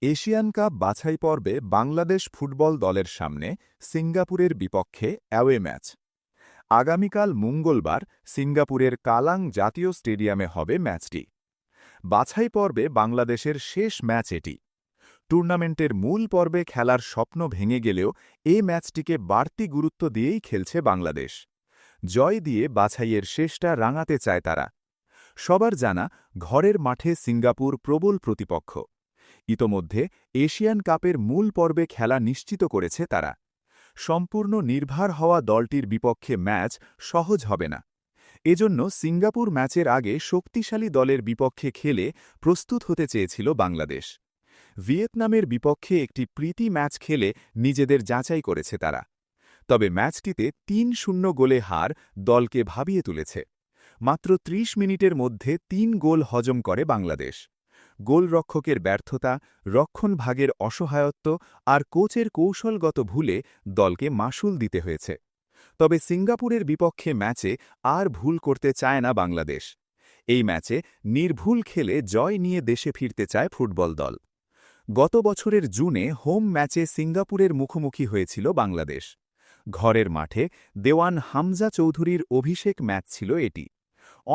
Asian cup বাছাই পর্বে Bangladesh football দলের সামনে সিঙ্গাপুরের বিপক্ষে অ্যাওয়ে ম্যাচ। আগামীকাল মঙ্গলবার সিঙ্গাপুরের কালাং জাতীয় স্টেডিয়ামে হবে ম্যাচটি। বাছাই পর্বে বাংলাদেশের শেষ ম্যাচ এটি। টুর্নামেন্টের মূল পর্বে খেলার স্বপ্ন ভেঙে গেলেও এ ম্যাচটিকে বাড়তি গুরুত্ব দিয়েই খেলছে বাংলাদেশ। জয় দিয়ে বাছাইয়ের শেষটা রাঙাতে চায় তারা। সবার জানা, ঘরের মাঠে সিঙ্গাপুর প্রবল প্রতিপক্ষ। ইতোমধ্যে এশিয়ান কাপের মূল পর্বে খেলা নিশ্চিত করেছে তারা। সম্পূর্ণ নির্ভর হওয়া দলটির বিপক্ষে ম্যাচ সহজ হবে না। এজন্য সিঙ্গাপুর ম্যাচের আগে শক্তিশালী দলের বিপক্ষে খেলে প্রস্তুত হতে চেয়েছিল বাংলাদেশ। ভিয়েতনামের বিপক্ষে একটি প্রীতি ম্যাচ খেলে নিজেদের যাচাই করেছে তারা। তবে ম্যাচটিতে ৩-০ গোলে হার দলকে ভাবিয়ে তুলেছে। মাত্র ৩০ মিনিটের মধ্যে ৩ গোল হজম করে বাংলাদেশ। গোলরক্ষকের ব্যর্থতা, রক্ষণভাগের অসহায়ত্ব আর কোচের কৌশলগত ভুলে দলকে মাশুল দিতে হয়েছে। তবে সিঙ্গাপুরের বিপক্ষে ম্যাচে আর ভুল করতে চায় না বাংলাদেশ। এই ম্যাচে নির্ভুল খেলে জয় নিয়ে দেশে ফিরতে চায় ফুটবল দল। গত বছরের জুনে হোম ম্যাচে সিঙ্গাপুরের মুখোমুখি হয়েছিল বাংলাদেশ। ঘরের মাঠে দেওয়ান হামজা চৌধুরীর অভিষেক ম্যাচ ছিল এটি।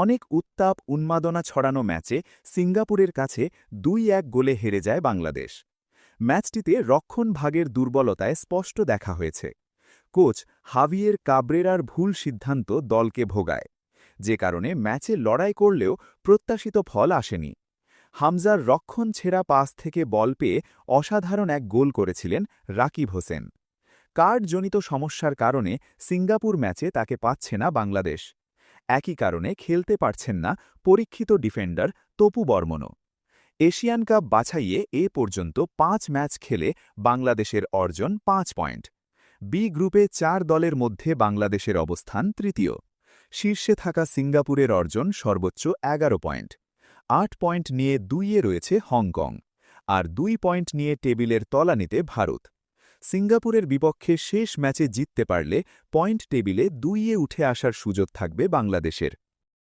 অনেক উত্তাপ উন্মাদনা ছড়ানো ম্যাচে সিঙ্গাপুরের কাছে ২-১ গোলে হেরে যায় বাংলাদেশ। ম্যাচটিতে রক্ষণভাগের দুর্বলতায় স্পষ্ট দেখা হয়েছে। কোচ হাভিয়ের কাব্রেরার ভুল সিদ্ধান্ত দলকে ভোগায়, যে কারণে ম্যাচে লড়াই করলেও প্রত্যাশিত ফল আসেনি। হামজার রক্ষণ ছেঁড়া পাস থেকে বল পেয়ে অসাধারণ এক গোল করেছিলেন রাকিব হোসেন। কার্ডজনিত সমস্যার কারণে সিঙ্গাপুর ম্যাচে তাকে পাচ্ছে না বাংলাদেশ। একই কারণে খেলতে পারছেন না পরীক্ষিত ডিফেন্ডার তপু বর্মনও। এশিয়ান কাপ বাছাইয়ে এ পর্যন্ত ৫ ম্যাচ খেলে বাংলাদেশের অর্জন ৫ পয়েন্ট। বি গ্রুপে ৪ দলের মধ্যে বাংলাদেশের অবস্থান তৃতীয়। শীর্ষে থাকা সিঙ্গাপুরের অর্জন সর্বোচ্চ ১১ পয়েন্ট। ৮ পয়েন্ট নিয়ে ২-এ রয়েছে হংকং, আর ২ পয়েন্ট নিয়ে টেবিলের তলানিতে ভারত। সিঙ্গাপুরের বিপক্ষে শেষ ম্যাচে জিততে পারলে পয়েন্ট টেবিলে ২-এ উঠে আসার সুযোগ থাকবে বাংলাদেশের।